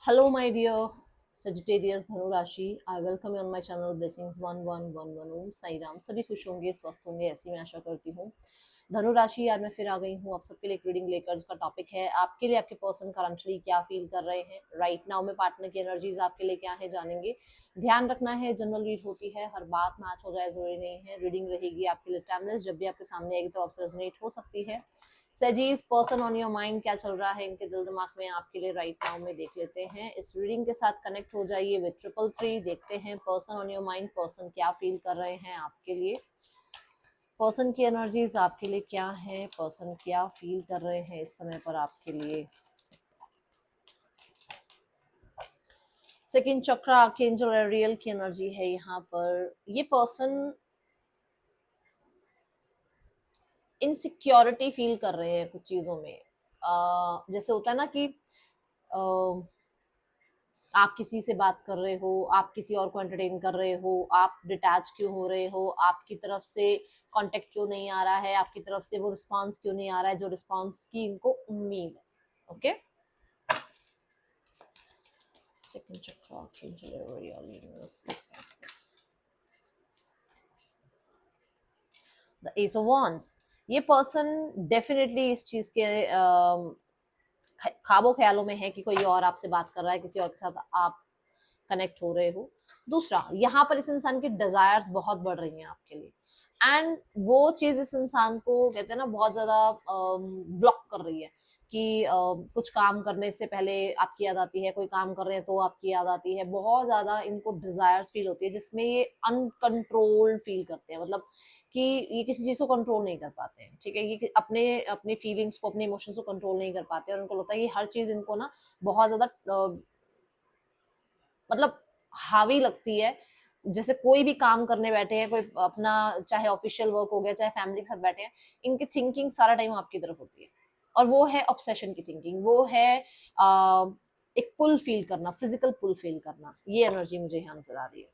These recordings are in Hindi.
Hello, my dear Sagittarius धनु राशि. I welcome you on my channel blessings 1111 ओम साई राम. सभी खुश होंगे, स्वस्थ होंगे, ऐसी मैं आशा करती हूँ. धनु राशि, आज मैं फिर आ गई हूँ आप सबके लिए एक रीडिंग लेकर, जिसका टॉपिक है आपके लिए आपके पर्सन करंटली क्या फील कर रहे हैं राइट नाउ में. पार्टनर की एनर्जीज आपके लिए क्या है जानेंगे. ध्यान रखना है, जनरल रीड होती है, हर बात मैच हो जाए जरूरी नहीं है. रीडिंग रहेगी आपके लिए टाइमलेस, जब भी आपके सामने आएगी तो आपसे रेजोनेट हो सकती है. सजीज पर्सन ऑन योर माइंड, क्या चल रहा है इनके दिल दिमाग में आपके लिए राइट नाउ में, देख लेते हैं. इस रीडिंग के साथ कनेक्ट हो जाइए विद 333. देखते हैं person on your mind, person क्या फील कर रहे हैं आपके लिए. पर्सन की एनर्जीज आपके लिए क्या है, पर्सन क्या फील कर रहे हैं इस समय पर आपके लिए. सेकंड चक्र आर्कएंजल एरियल की एनर्जी है यहाँ पर. ये पर्सन इनसिक्योरिटी फील कर रहे हैं कुछ चीजों में. जैसे होता है ना कि आप किसी से बात कर रहे हो, आप किसी और को एंटरटेन कर रहे हो, आप डिटैच क्यों हो रहे हो, आपकी तरफ से कांटेक्ट क्यों नहीं आ रहा है, आपकी तरफ से वो रिस्पांस क्यों नहीं आ रहा है जो रिस्पांस की इनको उम्मीद है. ओके. सेकंड चक्र द एस ऑफ वांड्स. ये पर्सन डेफिनेटली इस चीज के ख्वाबों ख्यालों में है कि कोई और आपसे बात कर रहा है, किसी और के साथ आप कनेक्ट हो रहे हो. दूसरा, यहाँ पर इस इंसान की डिजायर्स बहुत बढ़ रही हैं आपके लिए, एंड वो चीज इस इंसान को कहते हैं ना बहुत ज्यादा ब्लॉक कर रही है कि कुछ काम करने से पहले आपकी याद आती है, कोई काम कर रहे हैं तो आपकी याद आती है. बहुत ज्यादा इनको डिजायर्स फील होती है जिसमें ये अनकंट्रोल्ड फील करते हैं. मतलब कि ये किसी चीज को कंट्रोल नहीं कर पाते हैं. ठीक है, ये अपने अपने फीलिंग्स को, अपने इमोशंस को कंट्रोल नहीं कर पाते, और उनको लगता है कि हर चीज इनको ना बहुत ज्यादा मतलब हावी लगती है. जैसे कोई भी काम करने बैठे हैं, कोई अपना चाहे ऑफिशियल वर्क हो गया, चाहे फैमिली के साथ बैठे हैं, इनकी थिंकिंग सारा टाइम आपकी तरफ होती है. और वो है ऑब्सेशन की थिंकिंग, वो है एक पुल फील करना, फिजिकल पुल फील करना. ये एनर्जी मुझे यहाँ नजर आ रही है.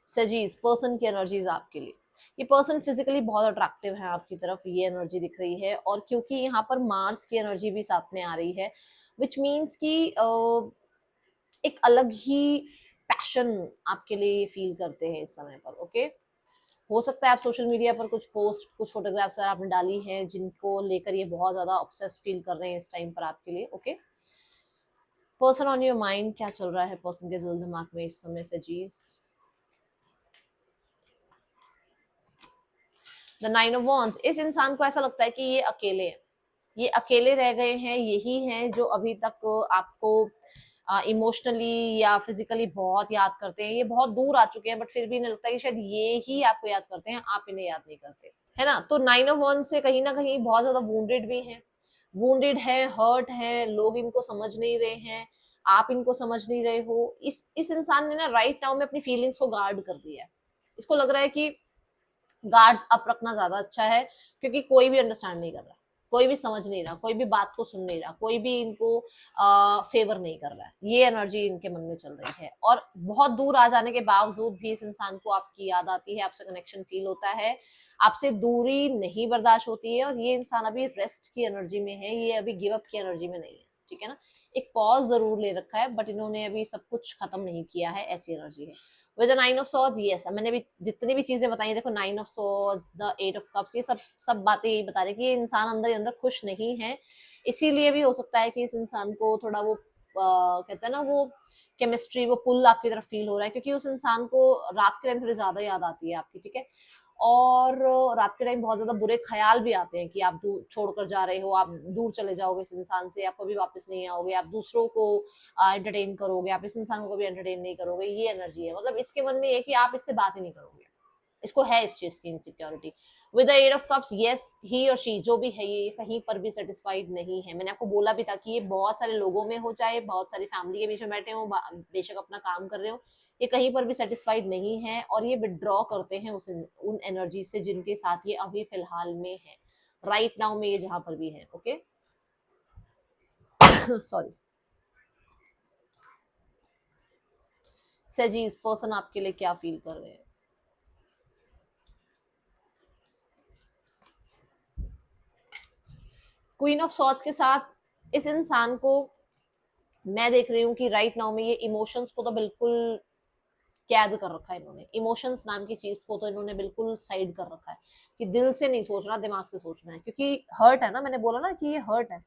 सजीज पर्सन की एनर्जीज आपके लिए. ये पर्सन फिजिकली बहुत अट्रैक्टिव है आपकी तरफ, ये एनर्जी दिख रही है. और क्योंकि यहाँ पर मार्स की एनर्जी भी साथ में आ रही है, विच मीन्स की एक अलग ही पैशन आपके लिए फील करते हैं इस समय पर. ओके. हो सकता है आप सोशल मीडिया पर कुछ पोस्ट, कुछ फोटोग्राफ्स आपने डाली हैं जिनको लेकर ये बहुत ज्यादा ऑब्सेस्ड फील कर रहे हैं इस टाइम पर आपके लिए. Okay. Person on your mind, क्या चल रहा है पर्सन के दिल दिमाग में इस समय से जीज. The nine of wands. इस इंसान को ऐसा लगता है कि ये अकेले हैं, ये अकेले रह गए हैं. यही हैं जो अभी तक आपको इमोशनली या फिजिकली बहुत याद करते हैं. ये बहुत दूर आ चुके हैं, बट फिर भी नहीं लगता कि शायद ये ही आपको याद करते हैं, आप इन्हें याद नहीं करते, है ना. तो नाइन ऑफ वन से कहीं ना कहीं बहुत ज्यादा वुंडेड भी हैं, वुंडेड है, हर्ट है. लोग इनको समझ नहीं रहे हैं, आप इनको समझ नहीं रहे हो. इस इंसान ने ना राइट नाउ में अपनी फीलिंग्स को गार्ड कर दिया है. इसको लग रहा है कि गार्ड्स अप रखना ज्यादा अच्छा है, क्योंकि कोई भी अंडरस्टैंड नहीं कर रहा, कोई भी समझ नहीं रहा, कोई भी बात को सुन नहीं रहा, कोई भी इनको फेवर नहीं कर रहा है. ये एनर्जी इनके मन में चल रही है. और बहुत दूर आ जाने के बावजूद भी इस इंसान को आपकी याद आती है, आपसे कनेक्शन फील होता है, आपसे दूरी नहीं बर्दाश्त होती है. और ये इंसान अभी रेस्ट की एनर्जी में है, ये अभी गिव अप की एनर्जी में नहीं है. ठीक है ना. एक पॉज जरूर ले रखा है, बट इन्होंने अभी सब कुछ खत्म नहीं किया है, ऐसी एनर्जी है. With nine of swords, yes, मैंने भी जितनी भी चीजें बताई, देखो nine of swords, the eight of cups, ये सब सब बातें यही बता रही कि ये इंसान अंदर ही अंदर खुश नहीं है. इसीलिए भी हो सकता है कि इस इंसान को थोड़ा वो कहते हैं ना वो केमिस्ट्री, वो पुल आपकी तरफ फील हो रहा है, क्योंकि उस इंसान को रात के टाइम थोड़ी ज्यादा याद आती है आपकी. ठीक है. और रात के टाइम बहुत ज्यादा बुरे ख्याल भी आते हैं कि आप दूर छोड़कर जा रहे हो, आप दूर चले जाओगे इस इंसान से, आप कभी वापस नहीं आओगे, आप दूसरों को एंटरटेन करोगे, आप इस इंसान को कभी एंटरटेन नहीं करोगे. ये एनर्जी है. मतलब इसके मन में ये कि आप इससे बात ही नहीं करोगे, इसको है इस चीज की insecurity. With the eight of cups, yes, he और शी जो भी है ये कहीं पर भी सेटिस्फाइड नहीं है. मैंने आपको बोला भी था कि ये बहुत सारे लोगों में हो, चाहे बहुत सारी फैमिली के बीच में बैठे हो, बेशक अपना काम कर रहे हो, ये कहीं पर भी सेटिस्फाइड नहीं है. और ये विड्रॉ करते हैं उन एनर्जी से जिनके साथ ये अभी फिलहाल में है, राइट नाउ में ये जहां पर भी है. ओके. सॉरी. सजी, इस पर्सन आपके लिए क्या फील कर रहे हैं. क्वीन ऑफ सॉर्ड्स के साथ इस इंसान को मैं देख रही हूँ कि राइट नाउ में ये इमोशंस को तो बिल्कुल कैद कर रखा है इन्होंने, इमोशंस नाम की चीज को तो इन्होंने बिल्कुल साइड कर रखा है कि दिल से नहीं सोचना, दिमाग से सोचना है, क्योंकि हर्ट है ना, मैंने बोला ना कि ये हर्ट है,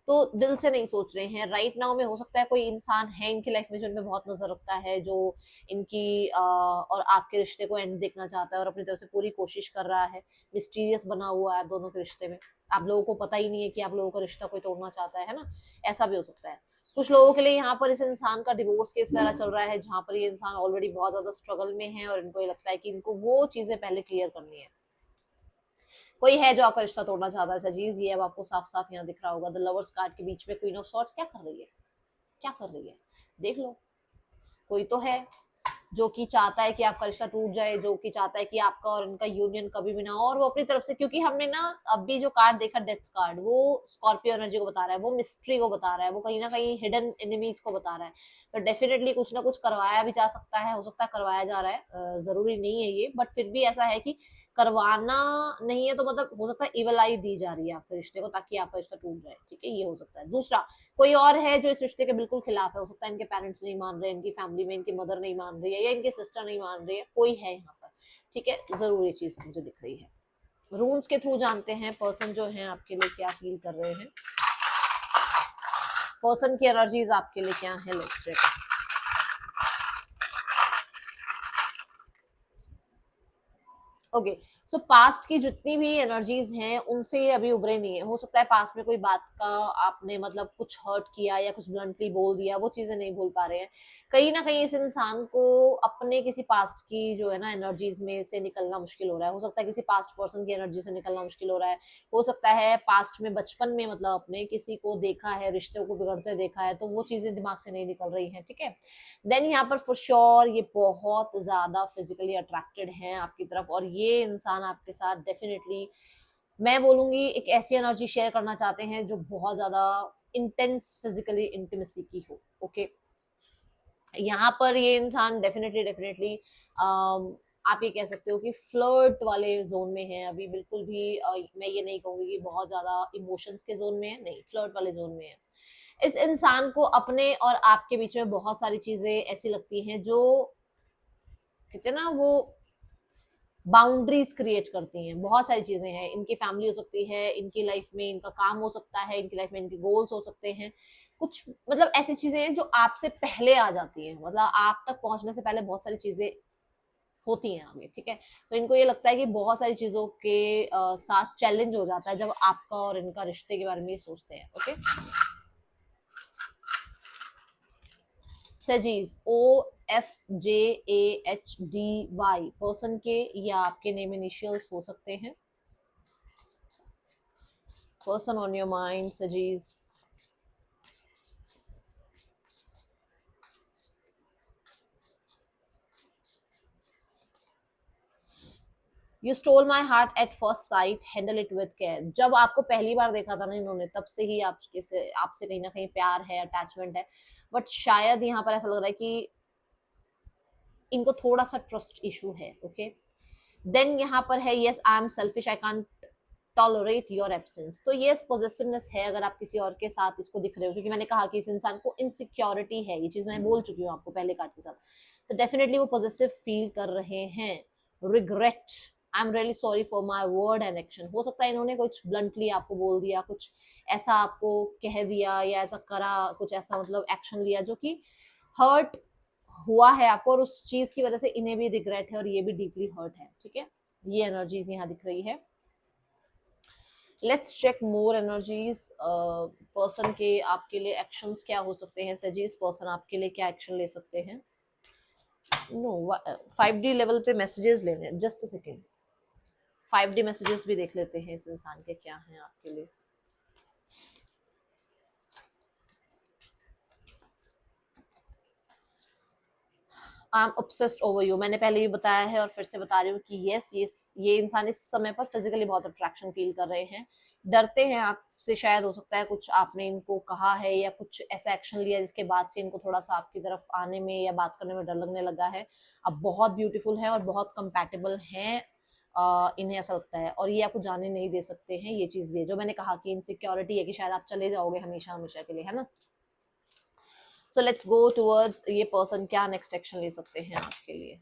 तो दिल से नहीं सोच रहे हैं। राइट नाउ में हो सकता है कोई इंसान है इनकी लाइफ में जो इनमें बहुत नजर रखता है, जो इनकी और आपके रिश्ते को एंड देखना चाहता है और अपनी तरफ से पूरी कोशिश कर रहा है। मिस्टीरियस बना हुआ है आप दोनों के रिश्ते में, आप लोगों को पता ही नहीं है कि आप लोगों का रिश्ता कोई तोड़ना चाहता है ना, ऐसा भी हो सकता है। कुछ लोगों के लिए यहाँ पर इस इंसान का डिवोर्स केस वगैरह चल रहा है, जहां पर ये इंसान ऑलरेडी बहुत ज्यादा स्ट्रगल में है और इनको ये लगता है कि इनको वो चीजें पहले क्लियर करनी है। कोई है जो आपका रिश्ता तोड़ना चाहता है सजीज, ये अब आपको साफ साफ यहाँ दिख रहा होगा। द लवर्स कार्ड के बीच में क्वीन ऑफ सॉर्ड्स क्या कर रही है, क्या कर रही है, देख लो। कोई तो है जो कि चाहता है कि आपका रिश्ता टूट जाए, जो कि चाहता है कि आपका और इनका यूनियन कभी भी ना हो, और वो अपनी तरफ से, क्योंकि हमने ना अभी जो कार्ड देखा डेथ कार्ड, वो स्कॉर्पियो एनर्जी को बता रहा है, वो मिस्ट्री को बता रहा है, वो कहीं ना कहीं हिडन एनिमीज को बता रहा है। तो डेफिनेटली कुछ ना कुछ करवाया भी जा सकता है, हो सकता है करवाया जा रहा है, जरूरी नहीं है ये, बट फिर भी ऐसा है कि करवाना नहीं है तो मतलब हो सकता है इवल आई दी जा रही है आपके रिश्ते को ताकि आपका रिश्ता टूट जाए, ठीक है, ये हो सकता है। दूसरा, कोई और है जो इस रिश्ते के बिल्कुल खिलाफ है, हो सकता है इनके पेरेंट्स नहीं मान रहे, इनकी फैमिली में इनकी मदर नहीं मान रही है या इनकी सिस्टर नहीं मान रही है, कोई है यहाँ पर, ठीक है, जरूर ये चीज मुझे दिख रही है। रून्स के थ्रू जानते हैं पर्सन जो है आपके लिए क्या फील कर रहे हैं, पर्सन की एनर्जीज आपके लिए क्या है, let's check. Okay, so past की जितनी भी एनर्जीज हैं उनसे ये अभी उभरे नहीं है। हो सकता है पास्ट में कोई बात का आपने मतलब कुछ हर्ट किया या कुछ ब्लंटली बोल दिया, वो चीजें नहीं भूल पा रहे हैं। कहीं ना कहीं इस इंसान को अपने किसी पास्ट की जो है ना एनर्जीज में से निकलना मुश्किल हो रहा है। हो सकता है किसी पास्ट पर्सन की एनर्जी से निकलना मुश्किल हो रहा है। हो सकता है पास्ट में बचपन में मतलब अपने किसी को देखा है, रिश्तों को बिगड़ते देखा है, तो वो चीजें दिमाग से नहीं निकल रही हैं, ठीक है। देन यहाँ पर फॉर श्योर ये बहुत ज्यादा फिजिकली अट्रैक्टेड हैं आपकी तरफ, और ये इंसान आपके साथ डेफिनेटली मैं बोलूंगी एक ऐसी एनर्जी शेयर करना चाहते हैं जो बहुत ज्यादा इंटेंस फिजिकली इंटीमेसी की हो। ओके, यहाँ पर ये इंसान डेफिनेटली डेफिनेटली आप ये कह सकते हो कि फ्लर्ट वाले जोन में है अभी, बिल्कुल भी मैं ये नहीं कहूंगी कि बहुत ज्यादा इमोशंस के जोन में है, नहीं, फ्लर्ट वाले जोन में है। इस इंसान को अपने और आपके बीच में बहुत सारी चीजें ऐसी लगती हैं जो कहते ना वो बाउंड्रीज क्रिएट करती हैं। बहुत सारी चीजें हैं, इनकी फैमिली हो सकती है, इनकी लाइफ में इनका काम हो सकता है, इनकी लाइफ में इनके गोल्स हो सकते हैं, कुछ मतलब ऐसी चीजें हैं जो आपसे पहले आ जाती हैं, मतलब आप तक पहुंचने से पहले बहुत सारी चीजें होती हैं आगे, ठीक है। तो इनको ये लगता है कि बहुत सारी चीजों के साथ चैलेंज हो जाता है जब आपका और इनका रिश्ते के बारे में ये सोचते हैं। ओके, सजीज, OFJAHDY पर्सन के या आपके नेम इनिशियल्स हो सकते हैं। पर्सन ऑन योर माइंड सजीज, you stole my heart at first sight, handle it with care. जब आपको पहली बार देखा था ना इन्होंने, तब से ही आपसे कहीं ना कहीं प्यार है, अटैचमेंट है, बट शायद यहाँ पर ऐसा लग रहा है कि इनको थोड़ा सा ट्रस्ट इशू है। ओके, देन यहाँ पर है yes I am selfish, I can't tolerate your absence. तो ये पॉजिटिवनेस है अगर आप किसी और के साथ इसको दिख रहे हो, क्योंकि मैंने कहा कि इस इंसान को इनसिक्योरिटी है, ये चीज मैं बोल चुकी हूँ आपको पहले कार्ड के साथ। तो डेफिनेटली वो पॉजिटिव फील कर रहे हैं। Regret, I am really sorry for my word and action. हो सकता है इन्होंने कुछ ब्लंटली आपको बोल दिया, कुछ ऐसा आपको कह दिया या ऐसा करा, कुछ ऐसा मतलब एक्शन लिया जो कि हर्ट हुआ है आपको, और उस चीज की वजह से इन्हें भी रिग्रेट है और ये भी डीपली हर्ट है, ठीक है। ये एनर्जीज यहाँ दिख रही है। Let's check more energies. Person के आपके लिए एक्शंस क्या हो सकते हैं सजीज, पर्सन आपके लिए क्या एक्शन ले सकते हैं। नो 5D लेवल पे मैसेजेस लेने हैं, just a second. 5D messages भी देख लेते हैं इस इंसान के क्या हैं आपके लिए। I am obsessed over you, मैंने पहले ही बताया है और फिर से बता रही हूँ कि यस ये इंसान इस समय पर फिजिकली बहुत अट्रैक्शन फील कर रहे हैं, डरते हैं आपसे। शायद हो सकता है कुछ आपने इनको कहा है या कुछ ऐसा एक्शन लिया जिसके बाद से इनको थोड़ा सा आपकी तरफ आने में या बात करने में डर लगने लगा है। अब बहुत ब्यूटीफुल है और बहुत कंपैटिबल हैं इन्हें ऐसा लगता है, और ये आपको जाने नहीं दे सकते हैं। ये चीज भी है जो मैंने कहा कि इनसिक्योरिटी है कि शायद आप चले जाओगे हमेशा हमेशा के लिए, है ना। सो लेट्स गो टुवर्ड्स ये पर्सन क्या नेक्स्ट एक्शन ले सकते हैं आपके लिए।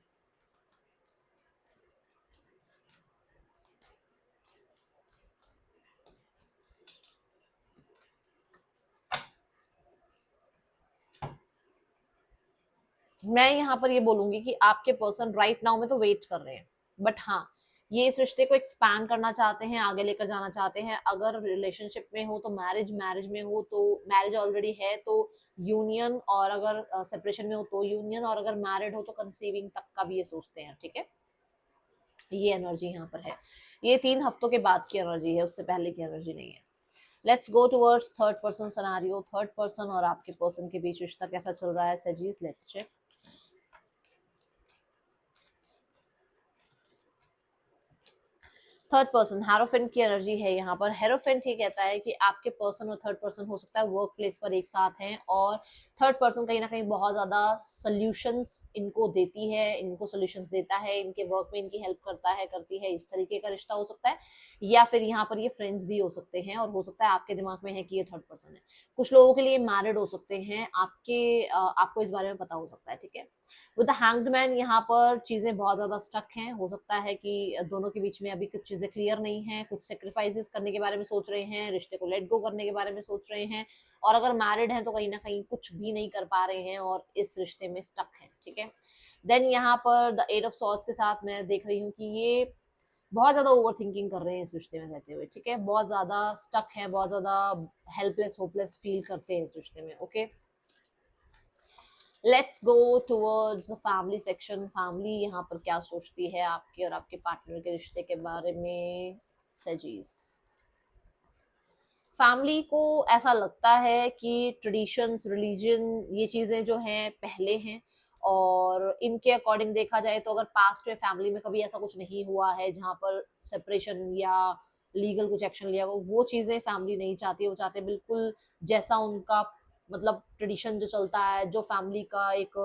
मैं यहाँ पर ये बोलूंगी कि आपके पर्सन राइट नाउ में तो वेट कर रहे हैं, बट हाँ, ये इस रिश्ते को एक्सपैंड करना चाहते हैं, आगे लेकर जाना चाहते हैं। अगर रिलेशनशिप में हो तो मैरिज, मैरिज में हो तो मैरिज ऑलरेडी है तो यूनियन, और अगर सेपरेशन में हो तो यूनियन, और अगर मैरिड हो तो कंसीविंग तक का भी ये सोचते हैं, ठीक है। ये एनर्जी यहाँ पर है। ये 3 हफ्तों के बाद की एनर्जी है, उससे पहले की एनर्जी नहीं है। Let's go towards third person scenario. Third person और आपके पर्सन के बीच रिश्ता कैसा चल रहा है सजीज, let's check. Third person hierophant की एनर्जी है यहाँ पर। हेरोफेंट ही कहता है कि आपके पर्सन और थर्ड पर्सन हो सकता है वर्क प्लेस पर एक साथ हैं, और थर्ड पर्सन कहीं ना कहीं बहुत ज्यादा सोल्यूशंस इनको देती है, इनको सोल्यूशंस देता है, इनके वर्क में इनकी हेल्प करता है, करती है। इस तरीके का रिश्ता हो सकता है, या फिर यहाँ पर ये फ्रेंड्स भी हो सकते हैं, और हो सकता है आपके दिमाग में है कि ये थर्ड पर्सन है। कुछ लोगों के लिए मैरिड हो सकते हैं, आपको इस बारे में पता हो सकता है, ठीक है। विद द हैंग्ड मैन यहाँ पर चीजें बहुत ज्यादा स्टक हैं। हो सकता है कि दोनों के बीच में अभी कुछ चीजें क्लियर नहीं है, कुछ सेक्रीफाइसेस करने के बारे में सोच रहे हैं, रिश्ते को लेट गो करने के बारे में सोच रहे हैं, और अगर मैरिड हैं तो कहीं ना कहीं कुछ भी नहीं कर पा रहे हैं और इस रिश्ते में स्टक है, ठीक है। देन यहाँ पर द एट ऑफ सॉर्ड्स के साथ मैं देख रही हूँ कि ये बहुत ज्यादा ओवर थिंकिंग कर रहे हैं इस रिश्ते में रहते हुए, ठीक है। बहुत ज्यादा स्टक है, बहुत ज्यादा हेल्पलेस होपलेस फील करते हैं इस रिश्ते में, okay. Let's go towards the family section. Family यहाँ पर क्या सोचती है आपके और आपके पार्टनर के रिश्ते के बारे में सजीज। फैमिली को ऐसा लगता है कि ट्रेडिशंस, रिलीजन, ये चीजें जो हैं पहले हैं, और इनके अकॉर्डिंग देखा जाए तो अगर पास्ट में फैमिली में कभी ऐसा कुछ नहीं हुआ है जहां पर सेपरेशन या लीगल कुछ एक्शन लिया हो, वो चीजें फैमिली नहीं चाहती। वो चाहते बिल्कुल जैसा उनका मतलब ट्रेडिशन जो चलता है, जो फैमिली का एक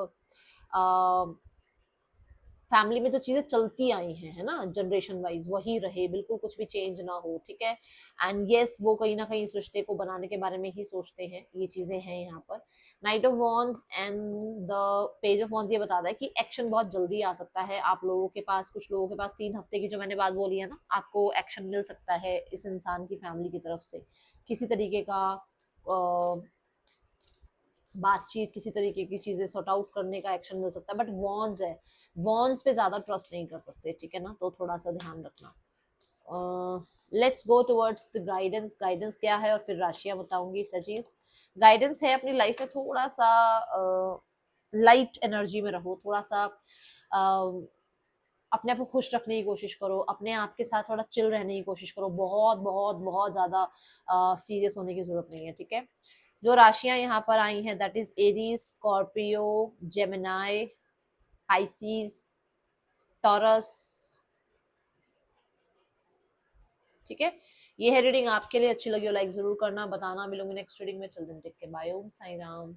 फैमिली में तो चीजें चलती आई हैं, है ना, जनरेशन वाइज वही रहे, बिल्कुल कुछ भी चेंज ना हो, ठीक है। एंड यस, वो कहीं ना कहीं इस रिश्ते को बनाने के बारे में ही सोचते हैं। ये चीजें हैं यहाँ पर। Night of wands and the page of wands ये बताता है कि एक्शन बहुत जल्दी आ सकता है आप लोगों के पास। कुछ लोगों के पास 3 हफ्ते की जो मैंने बात बोली है ना, आपको एक्शन मिल सकता है इस इंसान की फैमिली की तरफ से। किसी तरीके का बातचीत, किसी तरीके की चीजें सॉर्ट आउट करने का एक्शन मिल सकता है, बट वॉन्स है, वॉन्स पे ज्यादा ट्रस्ट नहीं कर सकते, ठीक है ना, तो थोड़ा सा ध्यान रखना। Let's go towards the guidance. Guidance क्या है और फिर राशियां बताऊंगी सजीज। गाइडेंस है अपनी लाइफ में थोड़ा सा लाइट एनर्जी में रहो, थोड़ा सा अपने आप को खुश रखने की कोशिश करो, अपने आप के साथ थोड़ा चिल रहने की कोशिश करो। बहुत बहुत बहुत ज्यादा सीरियस होने की जरूरत नहीं है, ठीक है। जो राशियां यहाँ पर आई हैं that is Aries, Scorpio, Gemini, Pisces, taurus, ठीक है। ये है रीडिंग आपके लिए। अच्छी लगी हो लाइक जरूर करना, बताना। मिलूंगी नेक्स्ट रीडिंग में। चल दिन टेक के, बाय, ओम साई राम।